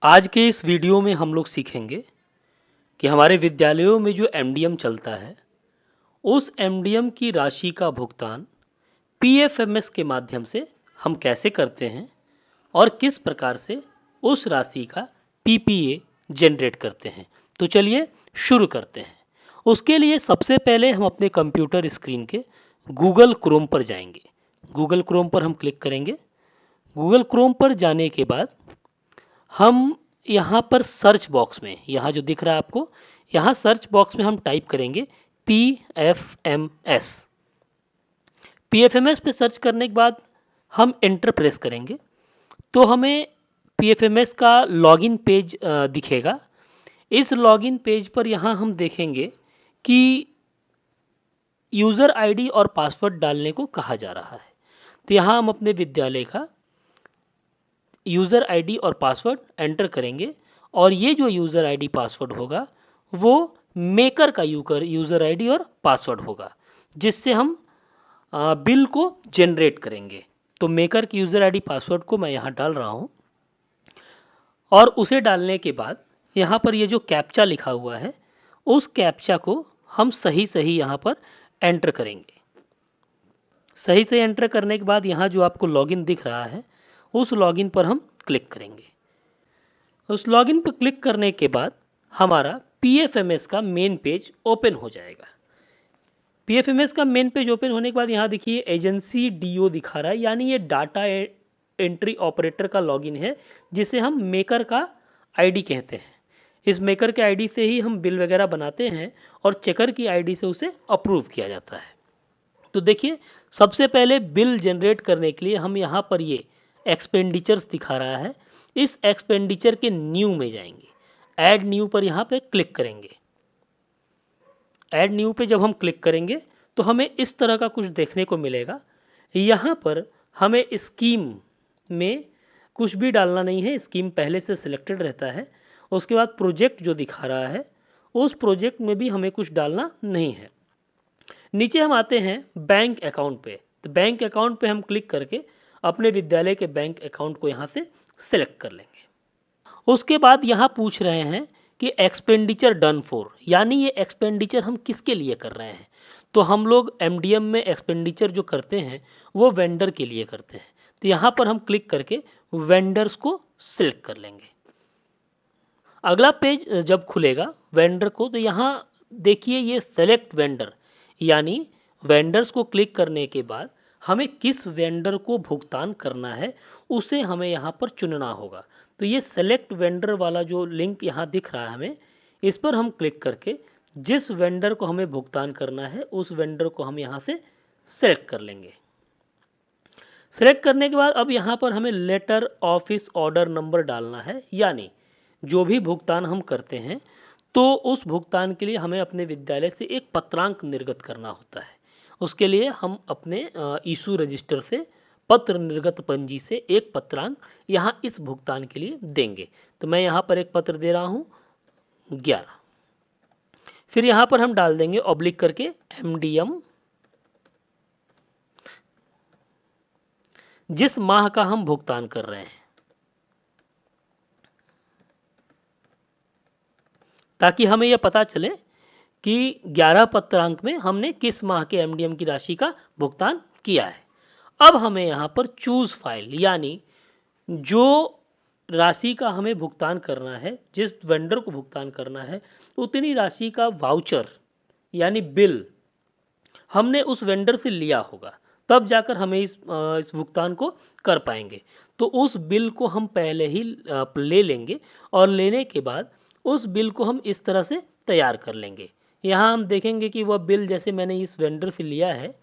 आज के इस वीडियो में हम लोग सीखेंगे कि हमारे विद्यालयों में जो एमडीएम चलता है उस एमडीएम की राशि का भुगतान पीएफएमएस के माध्यम से हम कैसे करते हैं और किस प्रकार से उस राशि का पीपीए जनरेट करते हैं। तो चलिए शुरू करते हैं। उसके लिए सबसे पहले हम अपने कंप्यूटर स्क्रीन के गूगल क्रोम पर जाएंगे। गूगल क्रोम पर हम क्लिक करेंगे। गूगल क्रोम पर जाने के बाद हम यहाँ पर सर्च बॉक्स में, यहाँ जो दिख रहा है आपको, यहाँ सर्च बॉक्स में हम टाइप करेंगे P F M S. P F M S पे सर्च करने के बाद हम एंटर प्रेस करेंगे तो हमें पी एफ एम एस का लॉगिन पेज दिखेगा। इस लॉगिन पेज पर यहाँ हम देखेंगे कि यूज़र आईडी और पासवर्ड डालने को कहा जा रहा है। तो यहाँ हम अपने विद्यालय का यूज़र आईडी और पासवर्ड एंटर करेंगे और ये जो यूज़र आईडी पासवर्ड होगा वो मेकर का यूज़र आईडी और पासवर्ड होगा जिससे हम बिल को जनरेट करेंगे। तो मेकर की यूज़र आईडी पासवर्ड को मैं यहाँ डाल रहा हूँ और उसे डालने के बाद यहाँ पर ये जो कैप्चा लिखा हुआ है उस कैप्चा को हम सही यहाँ पर एंटर करेंगे। सही से एंटर करने के बाद यहाँ जो आपको लॉगिन दिख रहा है उस लॉगिन पर हम क्लिक करेंगे। उस लॉगिन पर क्लिक करने के बाद हमारा पीएफएमएस का मेन पेज ओपन हो जाएगा। पीएफएमएस का मेन पेज ओपन होने के बाद यहाँ देखिए एजेंसी डीओ दिखा रहा है, यानी ये डाटा एंट्री ऑपरेटर का लॉगिन है जिसे हम मेकर का आईडी कहते हैं। इस मेकर के आईडी से ही हम बिल वगैरह बनाते हैं और चेकर की आईडी से उसे अप्रूव किया जाता है। तो देखिए सबसे पहले बिल जनरेट करने के लिए हम यहाँ पर ये एक्सपेंडिचर्स दिखा रहा है, इस एक्सपेंडिचर के न्यू में जाएंगे। ऐड न्यू पर यहाँ पे क्लिक करेंगे। ऐड न्यू पे जब हम क्लिक करेंगे तो हमें इस तरह का कुछ देखने को मिलेगा। यहाँ पर हमें स्कीम में कुछ भी डालना नहीं है, स्कीम पहले से सिलेक्टेड रहता है। उसके बाद प्रोजेक्ट जो दिखा रहा है उस प्रोजेक्ट में भी हमें कुछ डालना नहीं है। नीचे हम आते हैं बैंक अकाउंट पे। तो बैंक अकाउंट पे हम क्लिक करके अपने विद्यालय के बैंक अकाउंट को यहाँ से सेलेक्ट कर लेंगे। उसके बाद यहाँ पूछ रहे हैं कि एक्सपेंडिचर डन फॉर, यानी ये एक्सपेंडिचर हम किसके लिए कर रहे हैं। तो हम लोग एमडीएम में एक्सपेंडिचर जो करते हैं वो वेंडर के लिए करते हैं। तो यहाँ पर हम क्लिक करके वेंडर्स को सिलेक्ट कर लेंगे। अगला पेज जब खुलेगा वेंडर को, तो यहाँ देखिए ये सेलेक्ट वेंडर, यानी वेंडर्स को क्लिक करने के बाद हमें किस वेंडर को भुगतान करना है उसे हमें यहाँ पर चुनना होगा। तो ये सेलेक्ट वेंडर वाला जो लिंक यहाँ दिख रहा है हमें, इस पर हम क्लिक करके जिस वेंडर को हमें भुगतान करना है उस वेंडर को हम यहाँ से सेलेक्ट कर लेंगे। सेलेक्ट करने के बाद अब यहाँ पर हमें लेटर ऑफिस ऑर्डर नंबर डालना है, यानी जो भी भुगतान हम करते हैं तो उस भुगतान के लिए हमें अपने विद्यालय से एक पत्रांक निर्गत करना होता है। उसके लिए हम अपने इशू रजिस्टर से पत्र निर्गत पंजी से एक पत्रांक यहाँ इस भुगतान के लिए देंगे। तो मैं यहाँ पर एक पत्र दे रहा हूँ 11। फिर यहाँ पर हम डाल देंगे ऑब्लिक करके एमडीएम, जिस माह का हम भुगतान कर रहे हैं, ताकि हमें यह पता चले कि 11 पत्रांक में हमने किस माह के एमडीएम की राशि का भुगतान किया है। अब हमें यहाँ पर चूज़ फाइल, यानी जो राशि का हमें भुगतान करना है, जिस वेंडर को भुगतान करना है उतनी राशि का वाउचर यानी बिल हमने उस वेंडर से लिया होगा, तब जाकर हमें इस भुगतान को कर पाएंगे। तो उस बिल को हम पहले ही ले लेंगे और लेने के बाद उस बिल को हम इस तरह से तैयार कर लेंगे। यहाँ हम देखेंगे कि वह बिल जैसे मैंने इस वेंडर से लिया है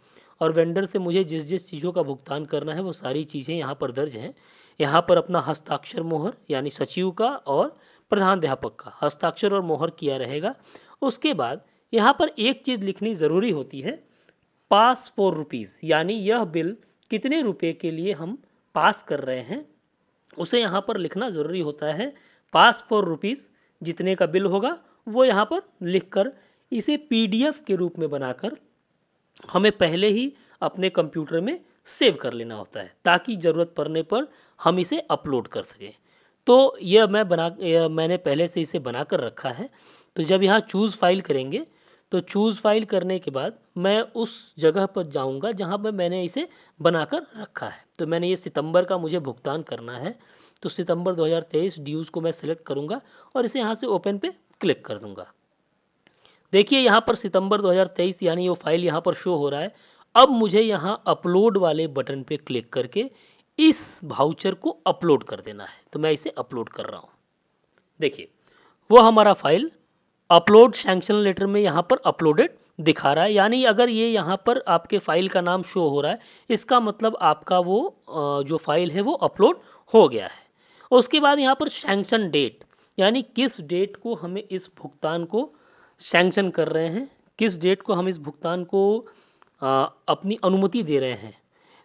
और वेंडर से मुझे जिस जिस चीज़ों का भुगतान करना है वो सारी चीज़ें यहाँ पर दर्ज हैं। यहाँ पर अपना हस्ताक्षर मोहर यानी सचिव का और प्रधानाध्यापक का हस्ताक्षर और मोहर किया रहेगा। उसके बाद यहाँ पर एक चीज़ लिखनी ज़रूरी होती है, पास फॉर रुपीज़, यानी यह बिल कितने रुपए के लिए हम पास कर रहे हैं उसे यहाँ पर लिखना ज़रूरी होता है। पास फॉर रुपीज़ जितने का बिल होगा वो यहाँ पर लिखकर इसे पीडीएफ के रूप में बनाकर हमें पहले ही अपने कंप्यूटर में सेव कर लेना होता है, ताकि ज़रूरत पड़ने पर हम इसे अपलोड कर सकें। तो मैंने पहले से इसे बना कर रखा है। तो जब यहाँ चूज़ फाइल करेंगे तो चूज़ फाइल करने के बाद मैं उस जगह पर जाऊँगा जहाँ पर मैंने इसे बनाकर रखा है। तो मैंने ये सितंबर का मुझे भुगतान करना है, तो सितंबर 2023 ड्यूज़ को मैं सेलेक्ट करूँगा और इसे यहाँ से ओपन पे क्लिक कर दूँगा। देखिए यहाँ पर सितंबर 2023 यानी वो फाइल यहाँ पर शो हो रहा है। अब मुझे यहाँ अपलोड वाले बटन पे क्लिक करके इस वाउचर को अपलोड कर देना है। तो मैं इसे अपलोड कर रहा हूँ। देखिए वो हमारा फाइल अपलोड सैंक्शन लेटर में यहाँ पर अपलोडेड दिखा रहा है, यानी अगर ये यहाँ पर आपके फाइल का नाम शो हो रहा है इसका मतलब आपका वो जो फाइल है वो अपलोड हो गया है। उसके बाद यहाँ पर सैंक्शन डेट, यानी किस डेट को हमें इस भुगतान को सैंक्शन कर रहे हैं, किस डेट को हम इस भुगतान को अपनी अनुमति दे रहे हैं।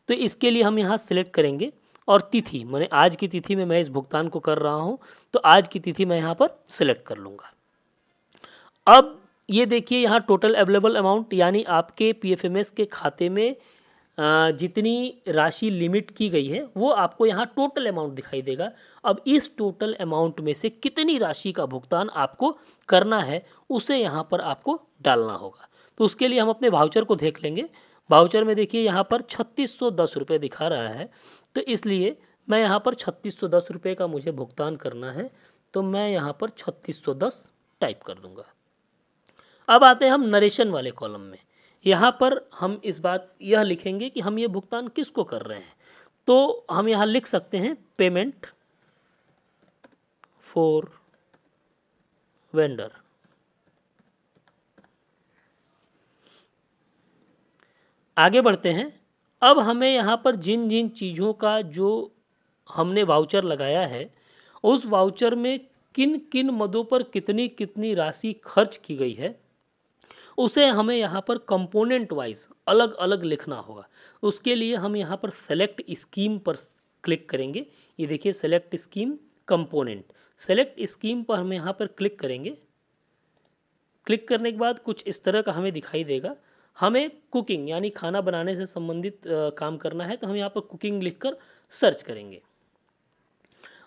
तो इसके लिए हम यहाँ सिलेक्ट करेंगे और तिथि, मैंने आज की तिथि में मैं इस भुगतान को कर रहा हूँ, तो आज की तिथि मैं यहाँ पर सिलेक्ट कर लूँगा। अब ये देखिए यहाँ टोटल अवेलेबल अमाउंट, यानी आपके पीएफएमएस के खाते में जितनी राशि लिमिट की गई है वो आपको यहाँ टोटल अमाउंट दिखाई देगा। अब इस टोटल अमाउंट में से कितनी राशि का भुगतान आपको करना है उसे यहाँ पर आपको डालना होगा। तो उसके लिए हम अपने वाउचर को देख लेंगे। वाउचर में देखिए यहाँ पर 3610 रुपये दिखा रहा है, तो इसलिए मैं यहाँ पर 3610 रुपये का मुझे भुगतान करना है, तो मैं यहाँ पर 3610 टाइप कर दूँगा। अब आते हैं हम नरेशन वाले कॉलम में। यहाँ पर हम इस बात यह लिखेंगे कि हम ये भुगतान किसको कर रहे हैं। तो हम यहाँ लिख सकते हैं पेमेंट फॉर वेंडर। आगे बढ़ते हैं। अब हमें यहाँ पर जिन जिन चीज़ों का जो हमने वाउचर लगाया है उस वाउचर में किन किन मदों पर कितनी कितनी राशि खर्च की गई है उसे हमें यहाँ पर कंपोनेंट वाइज अलग अलग लिखना होगा। उसके लिए हम यहाँ पर सेलेक्ट स्कीम पर क्लिक करेंगे। ये देखिए select scheme component, select scheme पर हम यहाँ पर क्लिक करेंगे। क्लिक करने के बाद कुछ इस तरह का हमें दिखाई देगा। हमें कुकिंग यानी खाना बनाने से संबंधित काम करना है, तो हम यहाँ पर कुकिंग लिखकर सर्च करेंगे।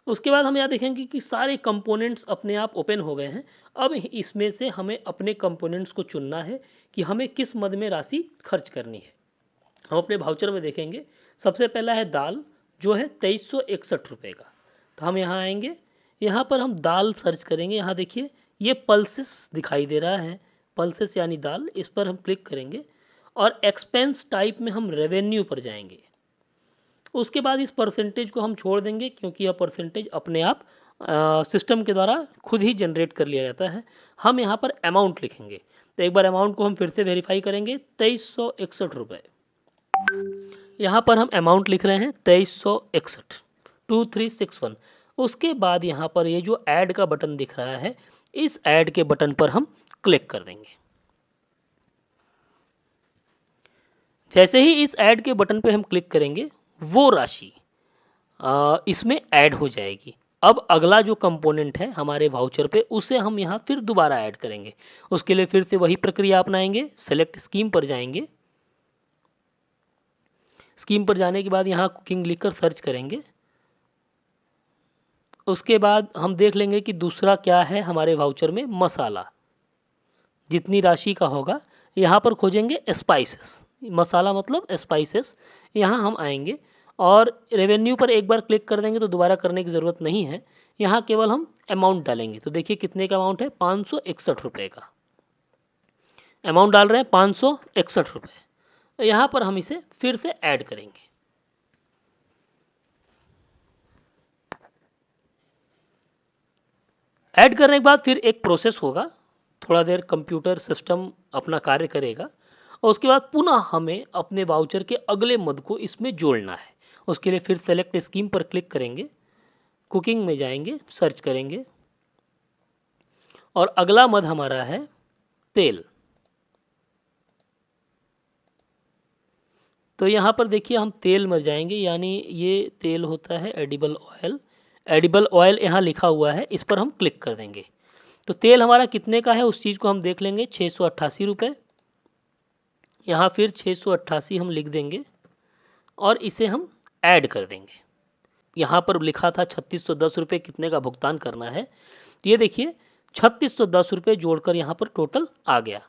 उसके बाद हम यहाँ देखेंगे कि सारे कंपोनेंट्स अपने आप ओपन हो गए हैं। अब इसमें से हमें अपने कंपोनेंट्स को चुनना है कि हमें किस मद में राशि खर्च करनी है। हम अपने वाउचर में देखेंगे, सबसे पहला है दाल जो है 2361 रुपये का। तो हम यहाँ आएंगे, यहाँ पर हम दाल सर्च करेंगे। यहाँ देखिए ये पल्सेस दिखाई दे रहा है, पल्सेस यानी दाल, इस पर हम क्लिक करेंगे और एक्सपेंस टाइप में हम रेवेन्यू पर जाएंगे। उसके बाद इस परसेंटेज को हम छोड़ देंगे क्योंकि यह परसेंटेज अपने आप सिस्टम के द्वारा खुद ही जनरेट कर लिया जाता है। हम यहाँ पर अमाउंट लिखेंगे, तो एक बार अमाउंट को हम फिर से वेरीफाई करेंगे, 2361 रुपये। यहाँ पर हम अमाउंट लिख रहे हैं 2361 2361। उसके बाद यहाँ पर ये जो ऐड का बटन दिख रहा है, इस ऐड के बटन पर हम क्लिक कर देंगे। जैसे ही इस ऐड के बटन पे हम क्लिक करेंगे वो राशि इसमें ऐड हो जाएगी। अब अगला जो कंपोनेंट है हमारे वाउचर पे उसे हम यहाँ फिर दोबारा ऐड करेंगे। उसके लिए फिर से वही प्रक्रिया अपनाएंगे, सेलेक्ट स्कीम पर जाएंगे। स्कीम पर जाने के बाद यहाँ कुकिंग लिखकर सर्च करेंगे। उसके बाद हम देख लेंगे कि दूसरा क्या है हमारे वाउचर में, मसाला। जितनी राशि का होगा यहाँ पर खोजेंगे स्पाइसेस, मसाला मतलब स्पाइसेस। यहाँ हम आएंगे और रेवेन्यू पर एक बार क्लिक कर देंगे तो दोबारा करने की ज़रूरत नहीं है। यहाँ केवल हम अमाउंट डालेंगे। तो देखिए कितने का अमाउंट है, 561 रुपये का अमाउंट डाल रहे हैं, 561 रुपये। यहाँ पर हम इसे फिर से ऐड करेंगे। ऐड करने के बाद फिर एक प्रोसेस होगा, थोड़ा देर कंप्यूटर सिस्टम अपना कार्य करेगा और उसके बाद पुनः हमें अपने वाउचर के अगले मद को इसमें जोड़ना है। उसके लिए फिर सेलेक्ट स्कीम पर क्लिक करेंगे, कुकिंग में जाएंगे, सर्च करेंगे और अगला मद हमारा है तेल। तो यहाँ पर देखिए हम तेल में जाएंगे, यानी ये तेल होता है एडिबल ऑयल। एडिबल ऑयल यहाँ लिखा हुआ है, इस पर हम क्लिक कर देंगे। तो तेल हमारा कितने का है उस चीज़ को हम देख लेंगे, 688 रुपये। यहाँ फिर 688 हम लिख देंगे और इसे हम ऐड कर देंगे। यहाँ पर लिखा था 3610 रुपये कितने का भुगतान करना है। तो ये देखिए 3610 रुपये जोड़कर यहाँ पर टोटल आ गया।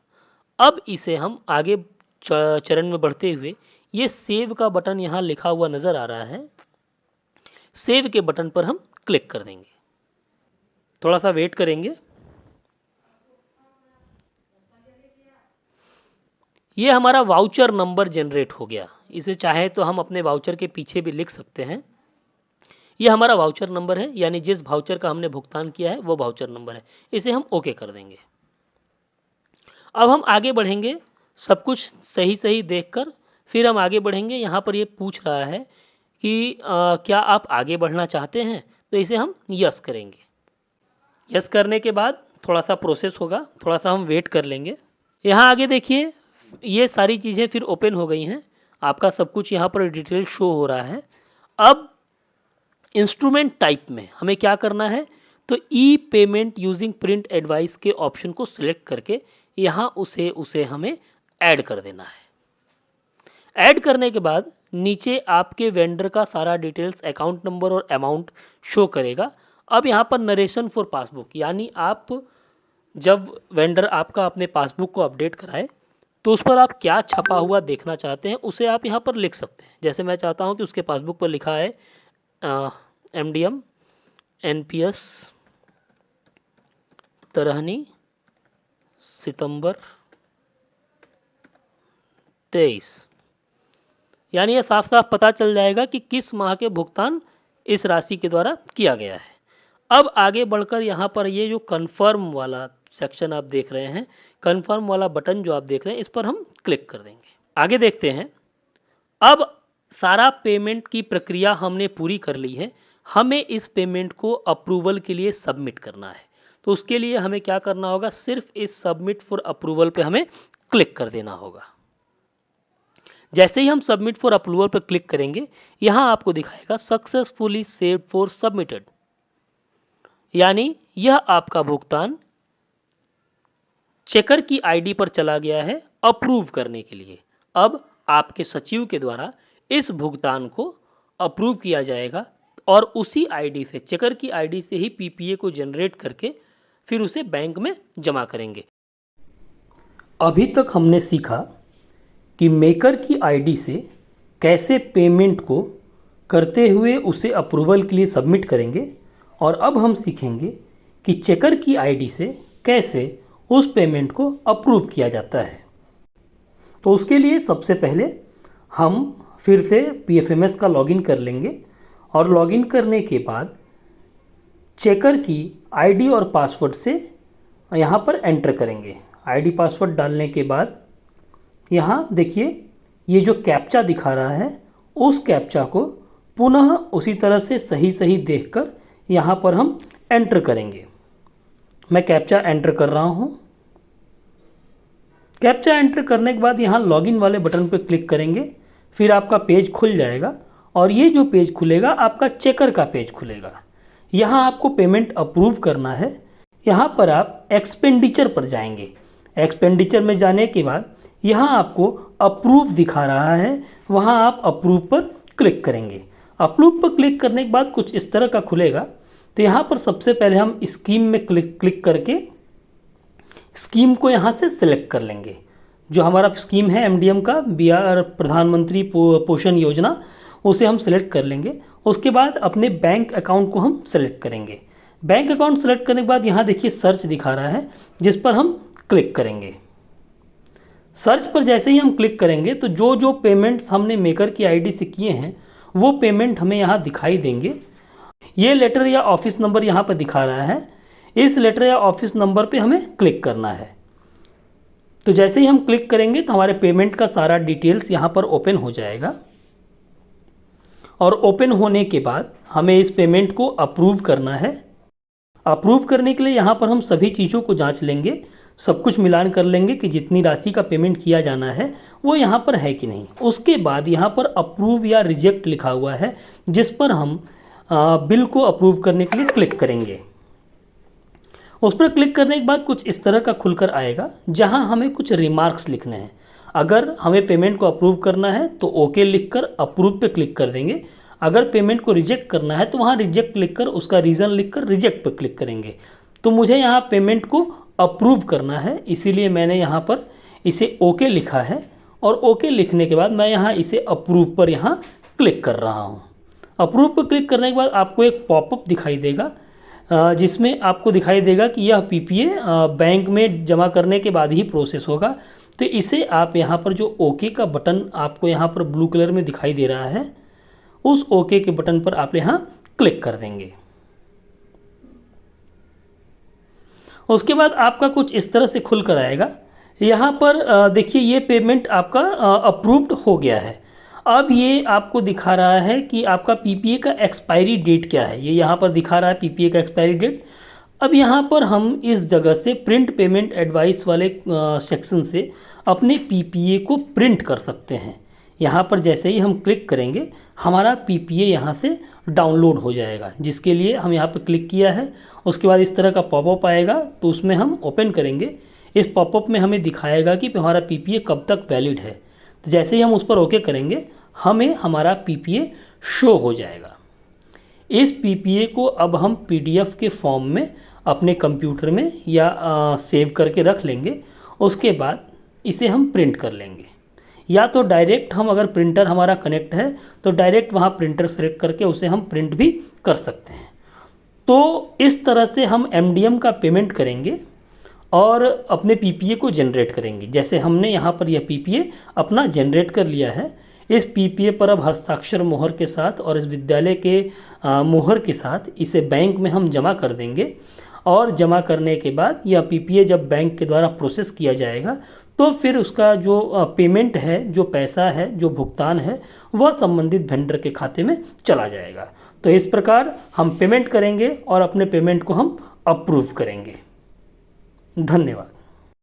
अब इसे हम आगे चरण में बढ़ते हुए, ये सेव का बटन यहाँ लिखा हुआ नज़र आ रहा है, सेव के बटन पर हम क्लिक कर देंगे। थोड़ा सा वेट करेंगे। ये हमारा वाउचर नंबर जनरेट हो गया। इसे चाहे तो हम अपने वाउचर के पीछे भी लिख सकते हैं। ये हमारा वाउचर नंबर है, यानी जिस वाउचर का हमने भुगतान किया है वो वाउचर नंबर है। इसे हम ओके कर देंगे। अब हम आगे बढ़ेंगे, सब कुछ सही सही देखकर फिर हम आगे बढ़ेंगे। यहाँ पर ये पूछ रहा है कि क्या आप आगे बढ़ना चाहते हैं, तो इसे हम यस करेंगे। यस करने के बाद थोड़ा सा प्रोसेस होगा, थोड़ा सा हम वेट कर लेंगे। यहाँ आगे देखिए ये सारी चीज़ें फिर ओपन हो गई हैं, आपका सब कुछ यहाँ पर डिटेल शो हो रहा है। अब इंस्ट्रूमेंट टाइप में हमें क्या करना है, तो ई पेमेंट यूजिंग प्रिंट एडवाइस के ऑप्शन को सिलेक्ट करके यहाँ उसे हमें ऐड कर देना है। ऐड करने के बाद नीचे आपके वेंडर का सारा डिटेल्स, अकाउंट नंबर और अमाउंट शो करेगा। अब यहाँ पर नरेशन फॉर पासबुक, यानी आप जब वेंडर आपका अपने पासबुक को अपडेट कराए तो उस पर आप क्या छपा हुआ देखना चाहते हैं उसे आप यहाँ पर लिख सकते हैं। जैसे मैं चाहता हूँ कि उसके पासबुक पर लिखा है MDM NPS तरहनी सितंबर 23, यानी यह साफ साफ पता चल जाएगा कि किस माह के भुगतान इस राशि के द्वारा किया गया है। अब आगे बढ़कर यहाँ पर ये जो कन्फर्म वाला सेक्शन आप देख रहे हैं, कन्फर्म वाला बटन जो आप देख रहे हैं, इस पर हम क्लिक कर देंगे। आगे देखते हैं। अब सारा पेमेंट की प्रक्रिया हमने पूरी कर ली है। हमें इस पेमेंट को अप्रूवल के लिए सबमिट करना है। तो उसके लिए हमें क्या करना होगा, सिर्फ इस सबमिट फॉर अप्रूवल पे हमें क्लिक कर देना होगा। जैसे ही हम सबमिट फॉर अप्रूवल पर क्लिक करेंगे, यहाँ आपको दिखाएगा सक्सेसफुली सेव्ड फॉर सबमिटेड, यानी यह आपका भुगतान चेकर की आईडी पर चला गया है अप्रूव करने के लिए। अब आपके सचिव के द्वारा इस भुगतान को अप्रूव किया जाएगा और उसी आईडी से, चेकर की आईडी से ही पीपीए को जनरेट करके फिर उसे बैंक में जमा करेंगे। अभी तक हमने सीखा कि मेकर की आईडी से कैसे पेमेंट को करते हुए उसे अप्रूवल के लिए सबमिट करेंगे, और अब हम सीखेंगे कि चेकर की आईडी से कैसे उस पेमेंट को अप्रूव किया जाता है। तो उसके लिए सबसे पहले हम फिर से PFMS का लॉगिन कर लेंगे और लॉगिन करने के बाद चेकर की आईडी और पासवर्ड से यहाँ पर एंटर करेंगे। आईडी पासवर्ड डालने के बाद यहाँ देखिए ये जो कैप्चा दिखा रहा है, उस कैप्चा को पुनः उसी तरह से सही सही देखकर यहाँ पर हम एंटर करेंगे। मैं कैप्चा एंटर कर रहा हूँ। कैप्चा एंटर करने के बाद यहाँ लॉगिन वाले बटन पर क्लिक करेंगे, फिर आपका पेज खुल जाएगा और ये जो पेज खुलेगा आपका चेकर का पेज खुलेगा। यहाँ आपको पेमेंट अप्रूव करना है। यहाँ पर आप एक्सपेंडिचर पर जाएंगे। एक्सपेंडिचर में जाने के बाद यहाँ आपको अप्रूव दिखा रहा है, वहाँ आप अप्रूव पर क्लिक करेंगे। अप्रूव पर क्लिक करने के बाद कुछ इस तरह का खुलेगा। तो यहाँ पर सबसे पहले हम स्कीम में क्लिक करके स्कीम को यहाँ से सिलेक्ट कर लेंगे। जो हमारा स्कीम है MDM का, बिहार प्रधानमंत्री पोषण योजना, उसे हम सिलेक्ट कर लेंगे। उसके बाद अपने बैंक अकाउंट को हम सिलेक्ट करेंगे। बैंक अकाउंट सेलेक्ट करने के बाद यहाँ देखिए सर्च दिखा रहा है, जिस पर हम क्लिक करेंगे। सर्च पर जैसे ही हम क्लिक करेंगे तो जो जो पेमेंट्स हमने मेकर की आईडी से किए हैं वो पेमेंट हमें यहाँ दिखाई देंगे। ये लेटर या ऑफिस नंबर यहाँ पर दिखा रहा है, इस लेटर या ऑफिस नंबर पे हमें क्लिक करना है। तो जैसे ही हम क्लिक करेंगे तो हमारे पेमेंट का सारा डिटेल्स यहाँ पर ओपन हो जाएगा और ओपन होने के बाद हमें इस पेमेंट को अप्रूव करना है। अप्रूव करने के लिए यहाँ पर हम सभी चीज़ों को जांच लेंगे, सब कुछ मिलान कर लेंगे कि जितनी राशि का पेमेंट किया जाना है वो यहाँ पर है कि नहीं। उसके बाद यहाँ पर अप्रूव या रिजेक्ट लिखा हुआ है, जिस पर हम बिल को अप्रूव करने के लिए क्लिक करेंगे। उस पर क्लिक करने के बाद कुछ इस तरह का खुलकर आएगा, जहाँ हमें कुछ रिमार्क्स लिखने हैं। अगर हमें पेमेंट को अप्रूव करना है तो ओके लिखकर अप्रूव पे क्लिक कर देंगे। अगर पेमेंट को रिजेक्ट करना है तो वहाँ रिजेक्ट लिख कर उसका रीज़न लिख कर रिजेक्ट पर क्लिक करेंगे। तो मुझे यहाँ पेमेंट को अप्रूव करना है, इसीलिए मैंने यहाँ पर इसे ओके लिखा है और ओके लिखने के बाद मैं यहाँ इसे अप्रूव पर यहाँ क्लिक कर रहा हूँ। अप्रूव पर क्लिक करने के बाद आपको एक पॉपअप दिखाई देगा जिसमें आपको दिखाई देगा कि यह पीपीए बैंक में जमा करने के बाद ही प्रोसेस होगा। तो इसे आप यहाँ पर जो ओके का बटन आपको यहाँ पर ब्लू कलर में दिखाई दे रहा है, उस ओके के बटन पर आप यहाँ क्लिक कर देंगे। उसके बाद आपका कुछ इस तरह से खुल कर आएगा। यहाँ पर देखिए ये पेमेंट आपका अप्रूव्ड हो गया है। अब ये आपको दिखा रहा है कि आपका पीपीए का एक्सपायरी डेट क्या है, ये यहाँ पर दिखा रहा है पीपीए का एक्सपायरी डेट। अब यहाँ पर हम इस जगह से प्रिंट पेमेंट एडवाइस वाले सेक्शन से अपने पीपीए को प्रिंट कर सकते हैं। यहाँ पर जैसे ही हम क्लिक करेंगे हमारा पीपीए यहाँ से डाउनलोड हो जाएगा, जिसके लिए हम यहाँ पर क्लिक किया है। उसके बाद इस तरह का पॉपअप आएगा, तो उसमें हम ओपन करेंगे। इस पॉपअप में हमें दिखाएगा कि हमारा पीपीए कब तक वैलिड है। तो जैसे ही हम उस पर ओके करेंगे हमें हमारा पीपीए शो हो जाएगा। इस पीपीए को अब हम पीडीएफ के फॉर्म में अपने कंप्यूटर में या सेव करके रख लेंगे। उसके बाद इसे हम प्रिंट कर लेंगे, या तो डायरेक्ट हम अगर प्रिंटर हमारा कनेक्ट है तो डायरेक्ट वहाँ प्रिंटर सेलेक्ट करके उसे हम प्रिंट भी कर सकते हैं। तो इस तरह से हम एमडीएम का पेमेंट करेंगे और अपने पीपीए को जनरेट करेंगे। जैसे हमने यहाँ पर यह पीपीए अपना जनरेट कर लिया है। इस पीपीए पर अब हस्ताक्षर मोहर के साथ और इस विद्यालय के मोहर के साथ इसे बैंक में हम जमा कर देंगे। और जमा करने के बाद यह पीपीए जब बैंक के द्वारा प्रोसेस किया जाएगा तो फिर उसका जो पेमेंट है, जो पैसा है, जो भुगतान है, वह संबंधित वेंडर के खाते में चला जाएगा। तो इस प्रकार हम पेमेंट करेंगे और अपने पेमेंट को हम अप्रूव करेंगे। धन्यवाद।